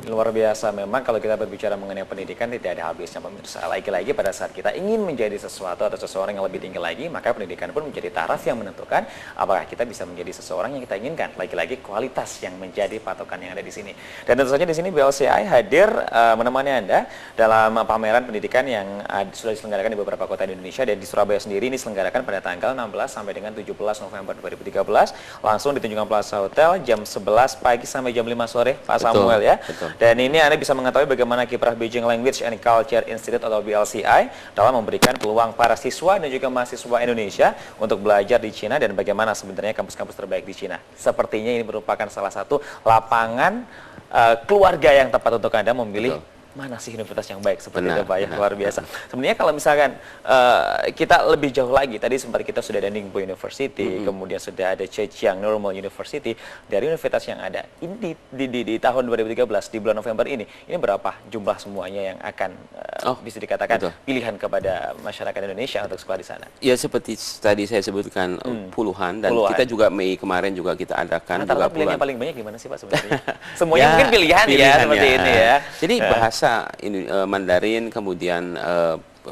Luar biasa memang kalau kita berbicara mengenai pendidikan tidak ada habisnya pemirsa. Lagi-lagi pada saat kita ingin menjadi sesuatu atau seseorang yang lebih tinggi lagi, maka pendidikan pun menjadi taraf yang menentukan apakah kita bisa menjadi seseorang yang kita inginkan. Lagi-lagi kualitas yang menjadi patokan yang ada di sini. Dan tentu saja di sini BLCI hadir menemani Anda dalam pameran pendidikan yang sudah diselenggarakan di beberapa kota di Indonesia, dan di Surabaya sendiri ini diselenggarakan pada tanggal 16 sampai dengan 17 November 2013 langsung di Tunjungan Plaza Hotel jam 11 pagi sampai jam 5 sore, Pak Samuel ya. Betul. Dan ini Anda bisa mengetahui bagaimana kiprah Beijing Language and Culture Institute atau BLCI dalam memberikan peluang para siswa dan juga mahasiswa Indonesia untuk belajar di Cina dan bagaimana sebenarnya kampus-kampus terbaik di Cina. Sepertinya ini merupakan salah satu lapangan keluarga yang tepat untuk Anda memilih. Betul. Mana sih universitas yang baik seperti itu Pak ya, luar biasa. Sebenarnya kalau misalkan kita lebih jauh lagi, tadi sempat kita sudah ada Ningbo University, kemudian sudah ada Zhejiang Normal University. Dari universitas yang ada ini di tahun 2013 di bulan November ini berapa jumlah semuanya yang akan bisa dikatakan pilihan kepada masyarakat Indonesia untuk sekolah di sana? Ya seperti tadi saya sebutkan puluhan, dan kita juga Mei kemarin juga kita adakan. Rata-rata pilihan yang paling banyak gimana sih Pak sebenarnya? Semuanya mungkin pilihan ya seperti ini ya. Jadi bahasa Mandarin, kemudian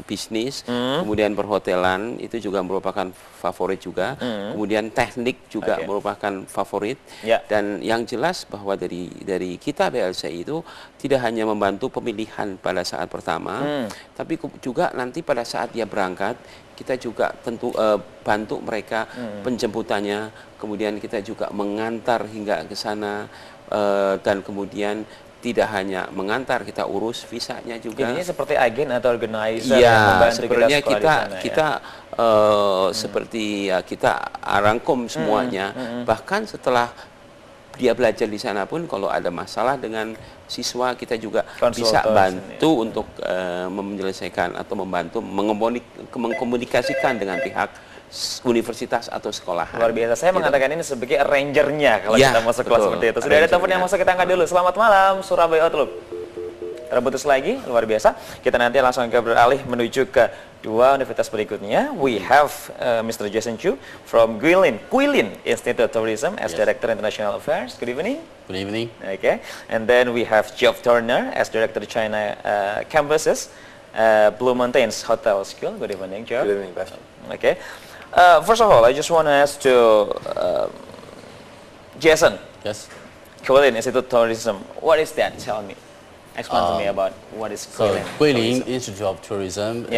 bisnis, kemudian perhotelan itu juga merupakan favorit juga, kemudian teknik juga merupakan favorit, dan yang jelas bahwa dari kita BLCI itu tidak hanya membantu pemilihan pada saat pertama, tapi juga nanti pada saat dia berangkat kita juga tentu bantu mereka penjemputannya, kemudian kita juga mengantar hingga ke sana, dan kemudian tidak hanya mengantar, kita urus visanya juga. Jadinya seperti agen atau organizer yang membantu sebenarnya kita seperti ya kita rangkum semuanya. Bahkan setelah dia belajar di sana pun kalau ada masalah dengan siswa, kita juga bisa bantu untuk menyelesaikan atau membantu mengkomunikasikan dengan pihak universitas atau sekolah. Luar biasa. Saya mengatakan ini sebagai arrangernya kalau kita mau sekolah seperti itu. Sudah ada telepon yang masuk, kita angkat dulu. Selamat malam, Surabaya Outlook. Terputus lagi, luar biasa. Kita nanti langsung beralih menuju ke dua universitas berikutnya. We have Mr. Jason Chu from Guilin Institute Tourism as Director International Affairs. Good evening. Good evening. Okay. And then we have Geoff Turner as Director China Campuses, Blue Mountains Hotel School. Good evening, Geoff. Good evening, Pastor. Okay. First of all, I just want to ask to Jason. Yes. Guilin Institute Tourism. What is that? Tell me. Explain to me about what is Guilin. So Guilin Institute of Tourism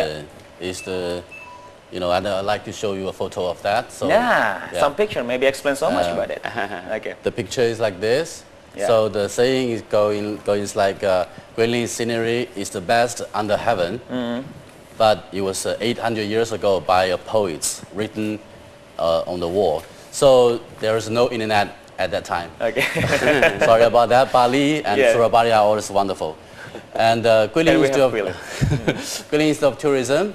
is the, I'd like to show you a photo of that. So some picture. Maybe explain so much about it. Okay. The picture is like this. So the saying is going like Guilin scenery is the best under heaven. But it was 800 years ago by a poet written on the wall. So there is no internet at that time. Okay. Sorry about that. Bali and Surabaya are always wonderful. And Guilin Institute of Tourism,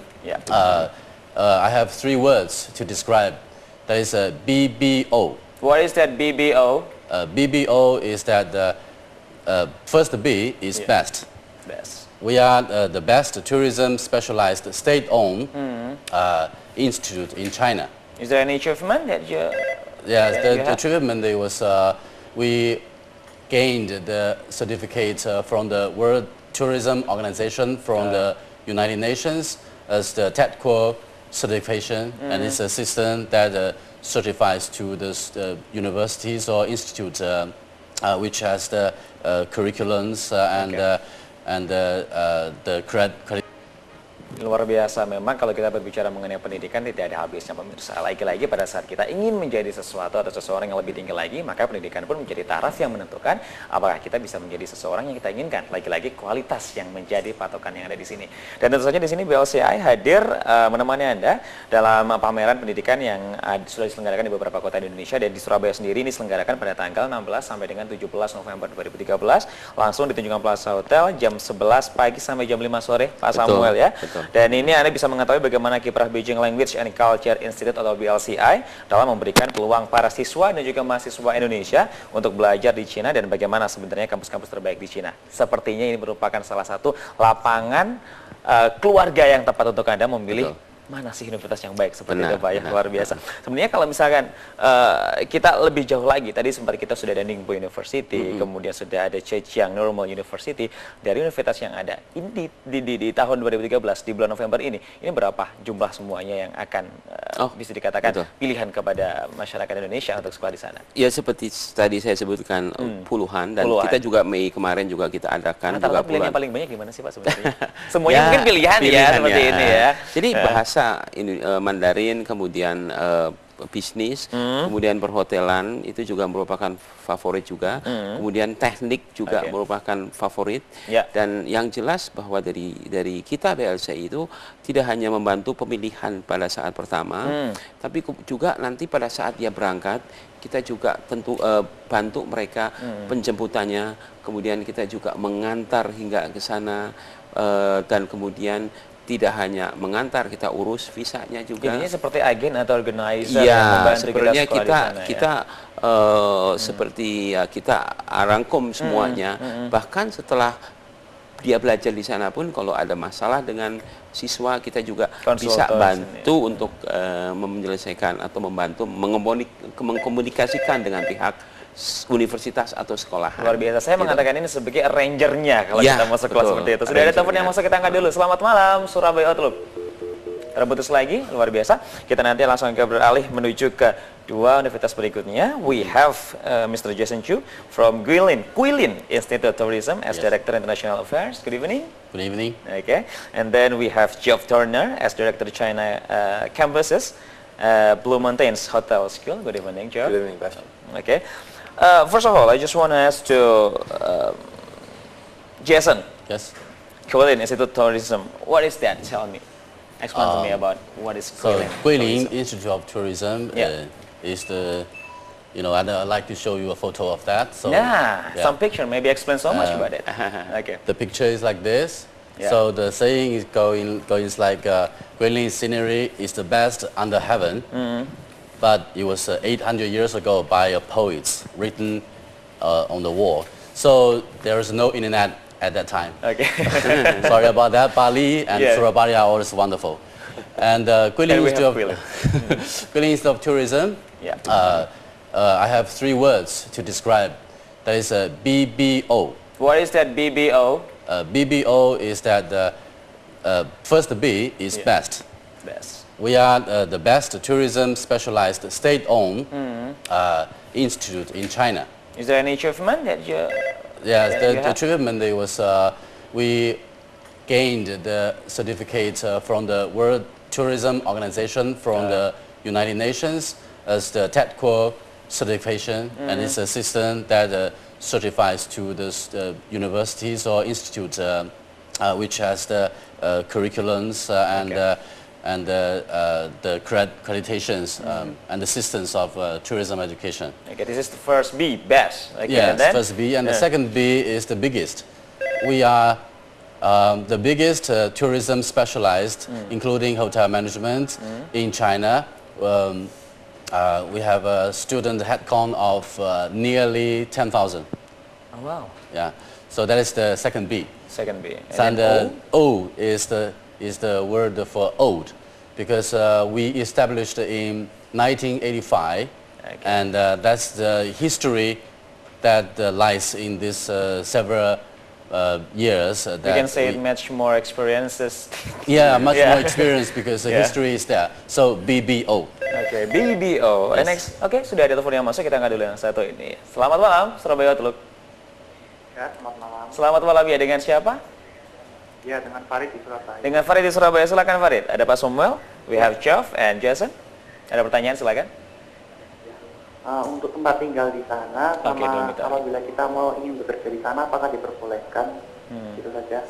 I have 3 words to describe. That is BBO. What is that BBO? BBO is that first B is best. Best. We are the best tourism specialized state-owned institute in China. Is there any achievement that you? Yes, the achievement was we gained the certificate from the World Tourism Organization from the United Nations as the technical certification, and it's a system that certifies to the universities or institutes which has the curriculums and the credit. Luar biasa memang kalau kita berbicara mengenai pendidikan tidak ada habisnya pemirsa. Lagi-lagi pada saat kita ingin menjadi sesuatu atau seseorang yang lebih tinggi lagi, maka pendidikan pun menjadi taraf yang menentukan apakah kita bisa menjadi seseorang yang kita inginkan. Lagi-lagi kualitas yang menjadi patokan yang ada di sini. Dan tentu saja di sini BLCI hadir menemani Anda dalam pameran pendidikan yang sudah diselenggarakan di beberapa kota di Indonesia, dan di Surabaya sendiri ini diselenggarakan pada tanggal 16 sampai dengan 17 November 2013 langsung di Tunjungan Plaza Hotel jam 11 pagi sampai jam 5 sore, Pak Samuel ya. Dan ini Anda bisa mengetahui bagaimana kiprah Beijing Language and Culture Institute atau BLCI dalam memberikan peluang para siswa dan juga mahasiswa Indonesia untuk belajar di Cina dan bagaimana sebenarnya kampus-kampus terbaik di Cina. Sepertinya ini merupakan salah satu lapangan keluarga yang tepat untuk Anda memilih mana sih universitas yang baik seperti itu Benar, Pak ya, benar. luar biasa. Sebenarnya kalau misalkan kita lebih jauh lagi, tadi sempat kita sudah ada Ningbo University, kemudian sudah ada Zhejiang Normal University. Dari universitas yang ada ini di tahun 2013 di bulan November ini berapa jumlah semuanya yang akan bisa dikatakan betul. pilihan kepada masyarakat Indonesia untuk sekolah di sana? Ya seperti tadi saya sebutkan puluhan, dan kita juga Mei kemarin juga kita adakan juga Rata-rata pilihan puluhan. yang paling banyak gimana sih Pak sebenarnya? Semuanya mungkin pilihan ya seperti ini ya. Jadi bahasa Mandarin, kemudian bisnis, kemudian perhotelan itu juga merupakan favorit juga, kemudian teknik juga merupakan favorit, dan yang jelas bahwa dari kita BLCI itu tidak hanya membantu pemilihan pada saat pertama, tapi juga nanti pada saat dia berangkat kita juga tentu bantu mereka penjemputannya, kemudian kita juga mengantar hingga ke sana, dan kemudian tidak hanya mengantar, kita urus visanya juga. Jadinya seperti agen atau organizer yang Iya, membantu sebenarnya kita kita seperti ya kita rangkum semuanya. Bahkan setelah dia belajar di sana pun kalau ada masalah dengan siswa, kita juga bisa bantu untuk menyelesaikan atau membantu mengkomunikasikan dengan pihak universitas atau sekolahan. Luar biasa. Saya mengatakan ini sebagai arrangernya kalau kita masuk kelas seperti itu. Sudah ada telepon yang masuk, kita angkat dulu. Selamat malam, Surabaya Outlook. Terputus lagi, luar biasa. Kita nanti langsung beralih menuju ke dua universitas berikutnya. We have Mr. Jason Chu from Guilin Institute Tourism as Director International Affairs. Good evening. Good evening. Okay. And then we have Geoff Turner as Director China Campuses, Blue Mountains Hotel School. Good evening, Geoff. Good evening, Pastor. Okay. First of all, I just want to ask to Jason. Yes. Guilin Institute Tourism. What is that? Tell me. Explain to me about what is So Guilin. Guilin Institute of Tourism Yeah. is the, I'd like to show you a photo of that. So Some picture. Maybe explain so much about it. Okay. the picture is like this. Yeah. So the saying is going like Guilin scenery is the best under heaven. But it was 800 years ago by a poet written on the wall. So there is no internet at that time. Okay. Sorry about that. Bali and Surabaya are always wonderful. And Guilin Institute of Tourism, I have 3 words to describe. That is BBO. What is that BBO? BBO is that first B is best. Best. We are the best tourism specialized state-owned institute in China. Is there any achievement that you? Yes, the achievement was we gained the certificate from the World Tourism Organization from the United Nations as the technical certification, and it's a system that certifies to the universities or institutes which has the curriculums and the accreditations and the systems of tourism education. Okay, this is the first B, best. Okay, Yes, and then? first B, and the second B is the biggest. We are the biggest tourism specialized, including hotel management in China. We have a student headcount of nearly 10,000. Oh wow. Yeah, so that is the second B. Second B. And then O is the word for old, because we established in 1985, and that's the history that lies in this several years. We can say it much more experiences. Yeah, much more experience because the history is there. So BBO. Oke, BBO. Yes. Next. Oke, sudah ada telepon yang masuk, kita angkat dulu yang satu ini. Selamat malam, Surabaya Outlook. Ya, selamat malam. Selamat malam ya, dengan siapa? Ya, dengan Farid di Surabaya. Dengan Farid di Surabaya, silakan Farid. Ada Pak Samuel, we have Geoff and Jason. Ada pertanyaan, silakan. Untuk tempat tinggal di sana, sama dormitory. apabila kita mau ingin bekerja di sana, apakah diperbolehkan? Itu saja.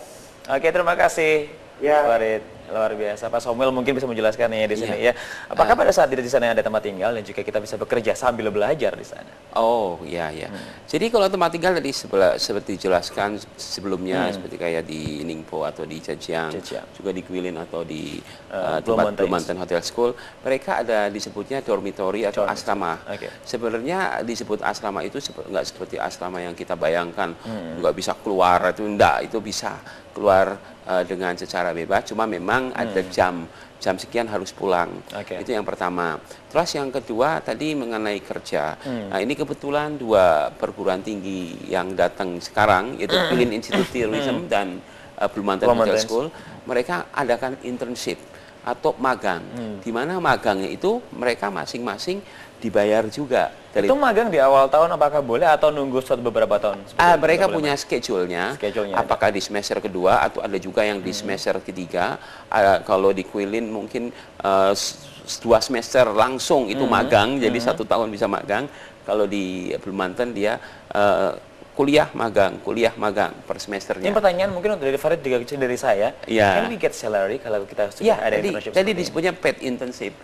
Oke, terima kasih Ya. Farid. Luar biasa. Pak Samuel mungkin bisa menjelaskan ya di sini ya. Apakah pada saat di sana ada tempat tinggal dan juga kita bisa bekerja sambil belajar di sana? Oh, ya. Jadi kalau tempat tinggal tadi seperti dijelaskan sebelumnya, seperti kayak di Ningbo atau di Zhejiang, juga di Guilin atau di tempat Blue Mountain Hotel School, mereka ada disebutnya dormitory atau asrama. Sebenarnya disebut asrama itu nggak seperti asrama yang kita bayangkan, nggak bisa keluar, itu enggak, itu bisa keluar dengan secara bebas, cuma memang ada jam sekian harus pulang. Itu yang pertama. Terus yang kedua tadi mengenai kerja. Nah, ini kebetulan 2 perguruan tinggi yang datang sekarang, yaitu Guilin Institute Tourism dan Diploma Hotel School. Mereka adakan internship atau magang, di mana magangnya itu mereka masing-masing dibayar juga. Itu magang di awal tahun apakah boleh atau nunggu beberapa tahun? Mereka punya schedule-nya, apakah di semester kedua atau ada juga yang di semester ketiga. Kalau di Guilin mungkin 2 semester langsung itu magang, jadi 1 tahun bisa magang. Kalau di Manten dia kuliah magang per semesternya. Ini pertanyaan mungkin dari Farid juga dari saya. Can we get salary kalau kita sudah ada internship? Tadi disebutnya paid internship.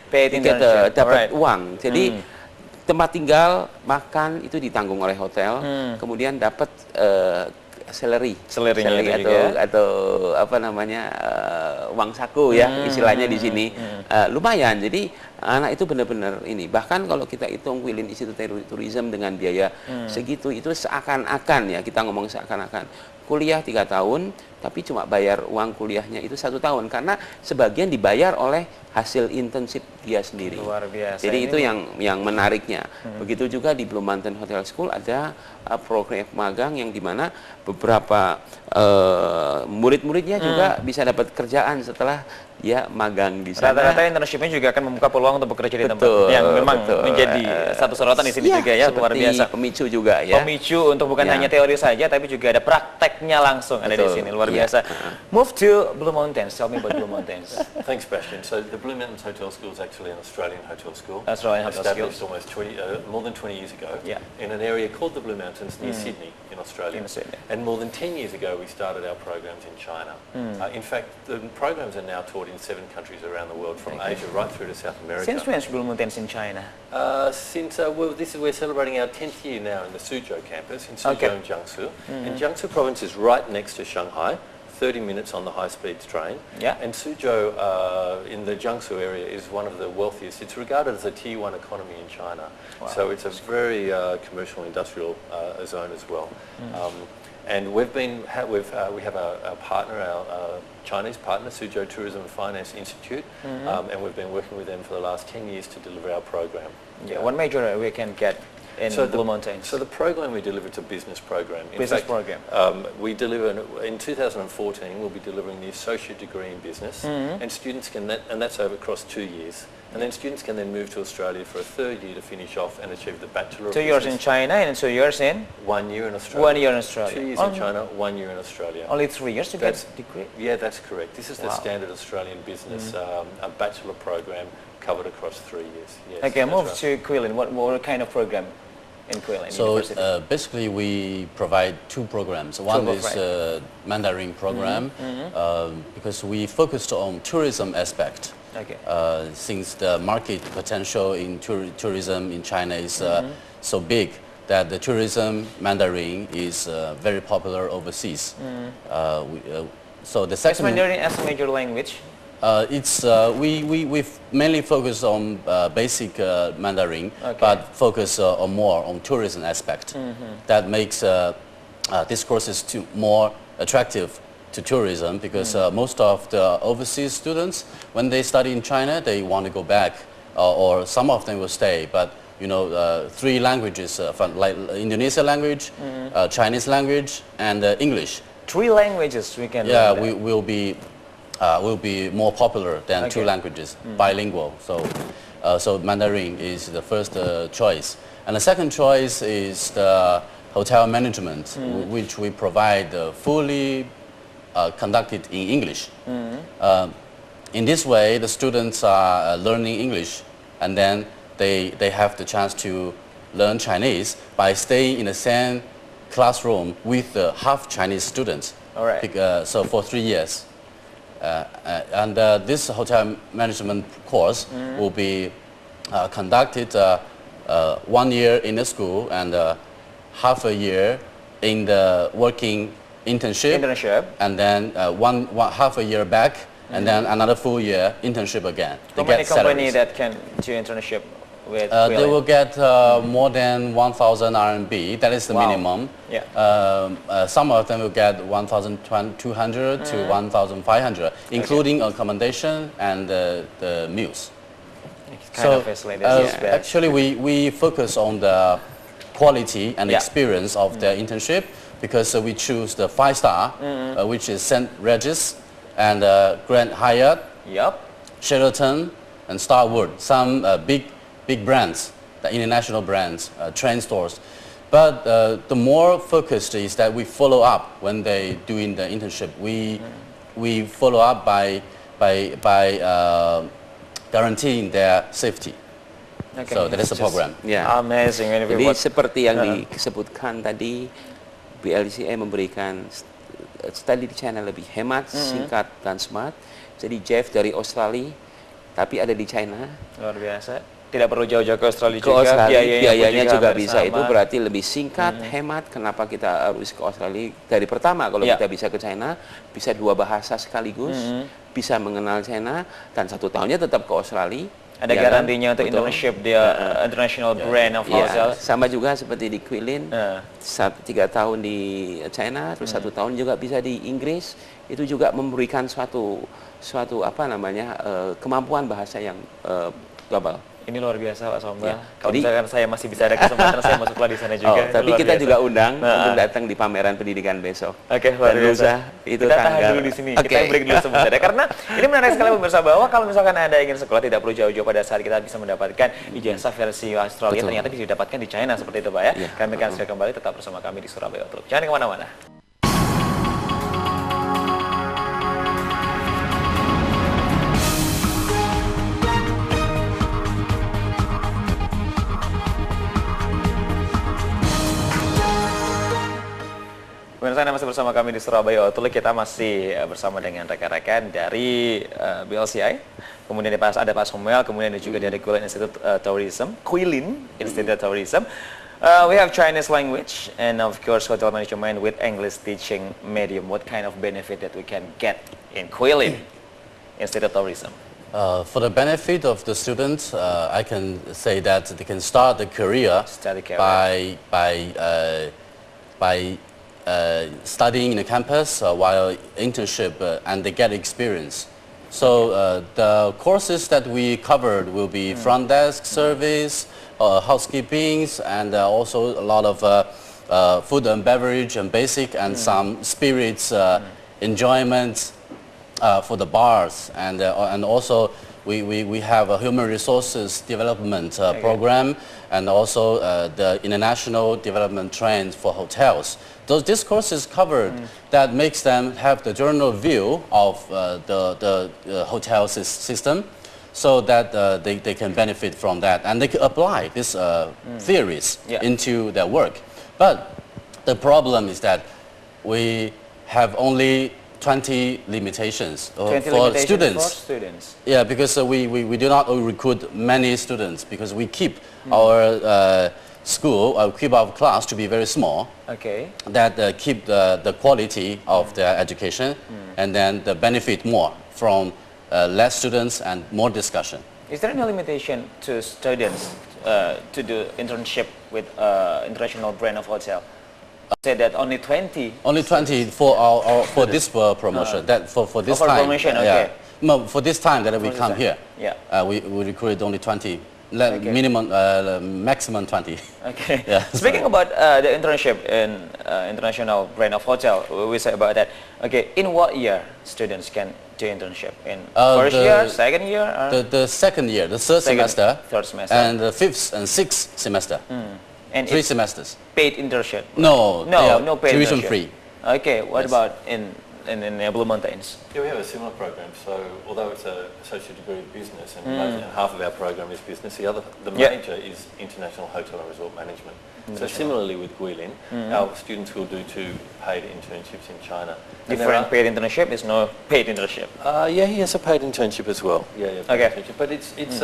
Dapat uang. Jadi tempat tinggal, makan itu ditanggung oleh hotel. Kemudian dapat salary atau apa namanya uang saku ya istilahnya di sini. Lumayan. Jadi anak itu benar-benar ini. Bahkan kalau kita hitung Guilin Institute Tourism dengan biaya segitu, itu seakan-akan ya, kita ngomong seakan-akan kuliah 3 tahun tapi cuma bayar uang kuliahnya itu 1 tahun, karena sebagian dibayar oleh hasil internship dia sendiri. Luar biasa. Jadi itu yang menariknya. Begitu juga di Diploma Hotel School ada program magang yang dimana beberapa murid-muridnya juga bisa dapat kerjaan setelah dia magang di sana. Rata-rata internshipnya juga akan membuka peluang untuk bekerja di tempat yang memang menjadi satu sorotan di sini juga ya, luar biasa. Pemicu juga ya. Pemicu untuk bukan hanya teori saja, tapi juga ada prakteknya langsung ada di sini, luar biasa. Move to Blue Mountains. Tell me about Blue Mountains. Thanks, Bastian. So the Blue Mountains Hotel School is actually an Australian hotel school. Australian hotel school. Established almost more than 20 years ago in an area called the Blue Mountains near Sydney in Australia. And more than 10 years ago we started our programs in China. In fact, the programs are now taught in 7 countries around the world, from Asia right through to South America. Since when is Blue Mountains in China? We're celebrating our 10th year now in the Suzhou campus in Suzhou and Jiangsu. And Jiangsu province is right next to Shanghai, 30 minutes on the high-speed train. And Suzhou in the Jiangsu area is one of the wealthiest. It's regarded as a tier 1 economy in China. So it's a very commercial industrial zone as well. And we have a partner, our Chinese partner, Suzhou Tourism and Finance Institute, and we've been working with them for the last 10 years to deliver our program. What major we can get in Blue Mountains? So the program we deliver is a business program. Program. We deliver in 2014. We'll be delivering the associate degree in business, and students can and that's over across 2 years. And then students can then move to Australia for a 3rd year to finish off and achieve the Bachelor of 2 years in China and 2 years in? 1 year in Australia. 1 year in Australia. 2 years in China, 1 year in Australia. Only 3 years to get a degree? Yeah, that's correct. This is the standard Australian business a bachelor program covered across 3 years. Yes, okay, move to Guilin. What kind of program in Guilin University? Basically we provide 2 programs. One is Mandarin program because we focused on tourism aspect. Since the market potential in tourism in China is so big that the tourism Mandarin is very popular overseas. So the second... Is Mandarin as a major language? We mainly focus on basic Mandarin, but focus more on tourism aspect. That makes these courses more attractive to tourism because most of the overseas students, when they study in China, they want to go back, or some of them will stay. But 3 languages, like Indonesian language, Chinese language, and English. 3 languages we can. Yeah, will be more popular than 2 languages, bilingual. So Mandarin is the first choice, and the second choice is the hotel management, which we provide fully conducted in English. In this way, the students are learning English, and then they have the chance to learn Chinese by staying in the same classroom with half Chinese students. So for 3 years. And this hotel management course will be conducted 1 year in the school and half a year in the working internship, and then half a year back, and then another full year internship again. How many companies that can do internship with They Guilin? will get more than 1,000 RMB. That is the minimum. Yeah. Some of them will get 1,200 to 1,500, including accommodation and the meals. Kind of facilities. Actually, we focus on the quality and experience of the internship because we choose the 5-star, which is St. Regis and Grand Hyatt, Sheraton, and Starwood. Some big brands, the international brands, train stores. But the more focused is that we follow up when they doing the internship. We follow up by guaranteeing their safety. Okay. So that is the program. Amazing. Jadi seperti yang disebutkan tadi, BLCI memberikan studi di China lebih hemat, singkat, dan smart. Jadi Jeff dari Australia, tapi ada di China. Luar biasa. Tidak perlu jauh-jauh ke Australia Ke juga. Australia, biayanya juga bisa. Sama. Itu berarti lebih singkat, hemat. Kenapa kita harus ke Australia? Dari pertama, kalau kita bisa ke China, bisa 2 bahasa sekaligus, bisa mengenal China, dan 1 tahunnya tetap ke Australia. Ada garantinya untuk internship di international brand of hotel. Sama juga seperti di Guilin, 3 tahun di China, terus 1 tahun juga bisa di Inggris. Itu juga memberikan suatu apa namanya kemampuan bahasa yang global. Ini luar biasa Pak Somba. Kalau misalkan saya masih bisa ada kesempatan, saya masuklah di sana juga. Tapi kita juga undang untuk datang di pameran pendidikan besok. Oke, luar biasa. Itu kita tanggal. tahan dulu di sini. Kita break dulu sebentar ya. Karena ini menarik sekali pemirsa bahwa kalau misalkan Anda ingin sekolah tidak perlu jauh-jauh pada saat kita bisa mendapatkan ijazah versi Australia. Ternyata bisa didapatkan di China seperti itu Pak ya. Kami akan segera kembali tetap bersama kami di Surabaya Outlook. Jangan kemana-mana. Pemirsa, Anda masih bersama kami di Surabaya Outlook. Kita masih bersama dengan rekan-rekan dari BLCI. Kemudian ada Pak Samuel, kemudian ada juga dari Guilin Institute Tourism. Guilin Institute Tourism. We have Chinese language and of course hotel management with English teaching medium. What kind of benefit that we can get in Guilin Institute Tourism? For the benefit of the students, I can say that they can start the career by studying in the campus while internship and they get experience. So the courses that we covered will be front desk service, housekeeping, and also a lot of food and beverage and basic and some spirits enjoyment for the bars, and also we have a human resources development program, and also the international development trends for hotels. This course is covered that makes them have the general view of the hotel system, so that they can benefit from that and they can apply these theories into their work. But the problem is that we have only 20 limitations for students. Yeah, because we do not recruit many students because we keep our keep our class to be very small. Okay. That keep the quality of their education and then the benefit more from less students and more discussion. Is there any limitation to students to do internship with international brand of hotel? Say that only 20. Only 20 for this promotion. That for this time. Promotion, okay. No, for this time that we come here. Yeah. We recruit only 20. Minimum, maximum 20. Okay. Yeah. Speaking about the internship in international brand of hotel, we say about that. Okay, in what year students can do internship? In first year, second year? The second year, the third semester, and the 5th and 6th semester. And 3 semesters. Paid internship? No paid tuition internship. Free. Okay, what about in Blue Mountains? Yeah, we have a similar program. So although it's an associate degree of business, and half of our program is business, the major is international hotel and resort management. So similarly with Guilin, our students will do 2 paid internships in China. Different paid internship is no paid internship. Yeah, he has a paid internship as well. Yeah, paid okay. internship. But it's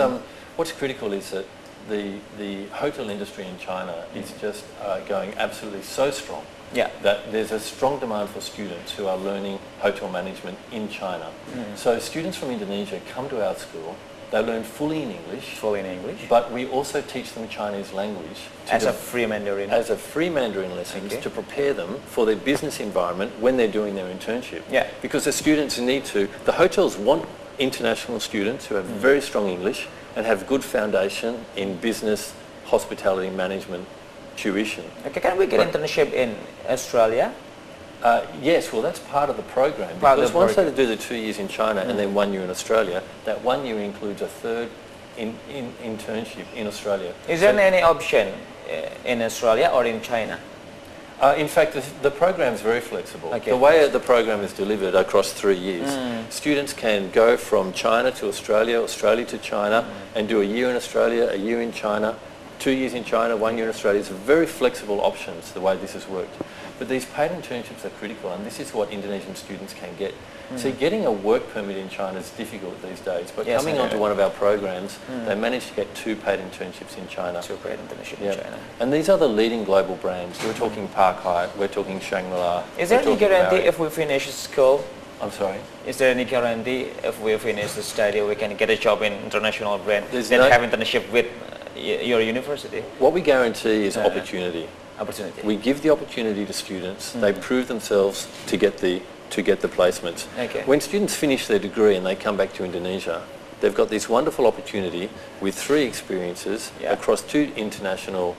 what's critical is that the hotel industry in China is just going absolutely so strong. Yeah. That there's a strong demand for students who are learning hotel management in China. So students from Indonesia come to our school They learn fully in English. Fully in English. But we also teach them Chinese language. As a free Mandarin. As a free Mandarin lessons to prepare them for their business environment when they're doing their internship. Yeah. Because the students need to, the hotels want international students who have very strong English and have good foundation in business, hospitality, management, tuition. Okay, can we get internship in Australia? Yes, well that's part of the program. Because once they do the 2 years in China and then 1 year in Australia, that 1 year includes a third internship in Australia. Is there any option in Australia or in China? In fact, the program is very flexible. Okay. The way the program is delivered across 3 years, students can go from China to Australia, Australia to China, and do a year in Australia, a year in China, 2 years in China, 1 year in Australia. It's very flexible options, the way this has worked. But these paid internships are critical, and this is what Indonesian students can get. See, getting a work permit in China is difficult these days, but coming onto one of our programs, they managed to get 2 paid internships in China. 2 paid internships in China. And these are the leading global brands. We're talking Park Hyatt, we're talking Shangri-La. Is there any guarantee if we finish school? I'm sorry? Is there any guarantee if we finish the study we can get a job in international brand There's and no- have internship with your university? What we guarantee is opportunity. Opportunity. We give the opportunity to students. They prove themselves to get the placements. Okay. When students finish their degree and they come back to Indonesia, they've got this wonderful opportunity with 3 experiences across 2 international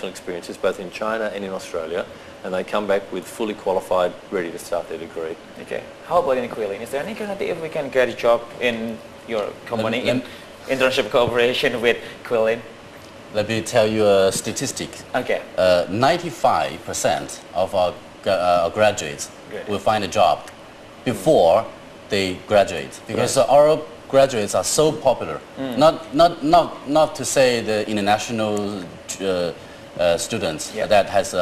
experiences, both in China and in Australia, and they come back with fully qualified, ready to start their degree. Okay. How about in Guilin? Is there any guarantee if we can get a job in your company in internship cooperation with Guilin? Let me tell you a statistic. Okay. 95% of our graduates will find a job before they graduate, because our graduates are so popular. Not to say the international students that has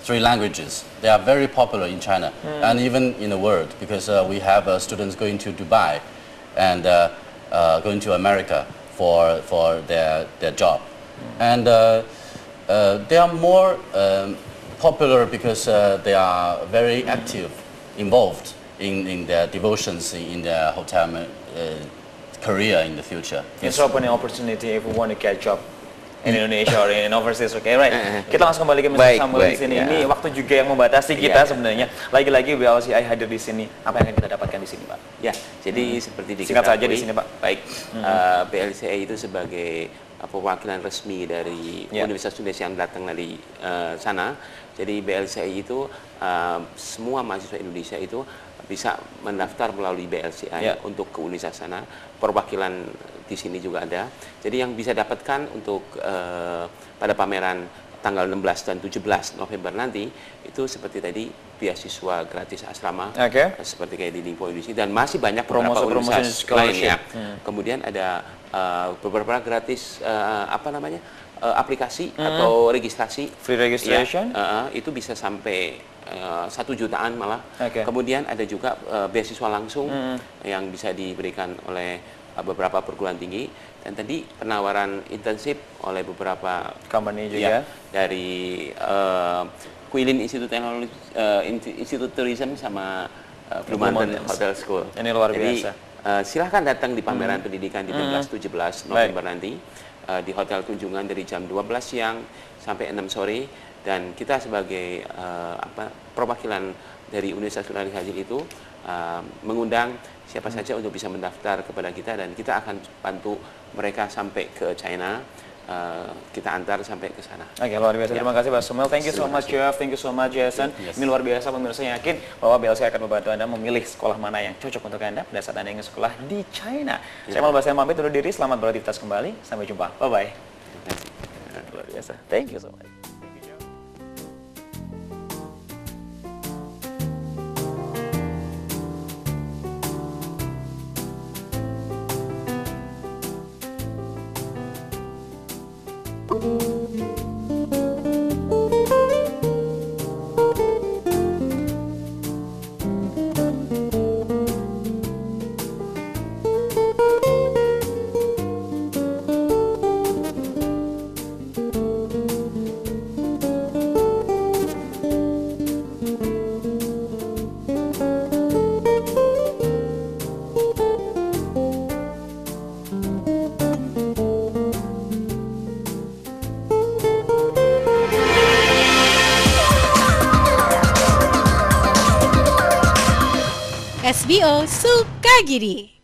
3 languages. They are very popular in China and even in the world, because we have students going to Dubai and going to America for their job. And they are more popular because they are very active, involved in their devotions in their hotel career in the future. It's opening opportunity if we want to get a job in Indonesia or in overseas, okay, right? Kita langsung kembali ke Mr. Samuel di sini. Ini waktu juga yang membatasi kita sebenarnya. Lagi-lagi BLCI hadir di sini. Apa yang akan kita dapatkan di sini, Pak? Ya, jadi seperti diketahui. Singkat saja di sini, Pak. Baik, BLCI itu sebagai perwakilan resmi dari Universitas Indonesia yang datang dari sana. Jadi BLCI itu semua mahasiswa Indonesia itu bisa mendaftar melalui BLCI untuk ke universitas sana. Perwakilan di sini juga ada. Jadi yang bisa dapatkan untuk pada pameran tanggal 16 dan 17 November nanti itu seperti tadi beasiswa gratis asrama, seperti kayak di Diploma dan masih banyak beberapa universitas lainnya. Kemudian ada beberapa gratis aplikasi atau registrasi, free registration, itu bisa sampai 1 jutaan malah. Kemudian ada juga beasiswa langsung yang bisa diberikan oleh beberapa perguruan tinggi, dan tadi penawaran intensif oleh beberapa company juga dari Guilin Institute Tourism sama Hotel School. Ini luar biasa. Silahkan datang di Pameran Pendidikan di 16-17 November nanti di Hotel Tunjungan dari jam 12 siang sampai 6 sore, dan kita sebagai perwakilan dari Universitas Haji itu mengundang siapa saja untuk bisa mendaftar kepada kita, dan kita akan bantu mereka sampai ke China. Kita antar sampai ke sana. Oke, luar biasa. Terima kasih Pak Samuel. Thank you so much, Jeff. Thank you so much, Jason. Ini luar biasa. Pemirsa yakin bahwa BLCI akan membantu Anda memilih sekolah mana yang cocok untuk Anda pada saat Anda ingin sekolah di China. Saya Mangga Dua pamit undur diri. Selamat beraktivitas kembali. Sampai jumpa. Bye-bye. Luar biasa. Thank you so much. SBO Sukagiri.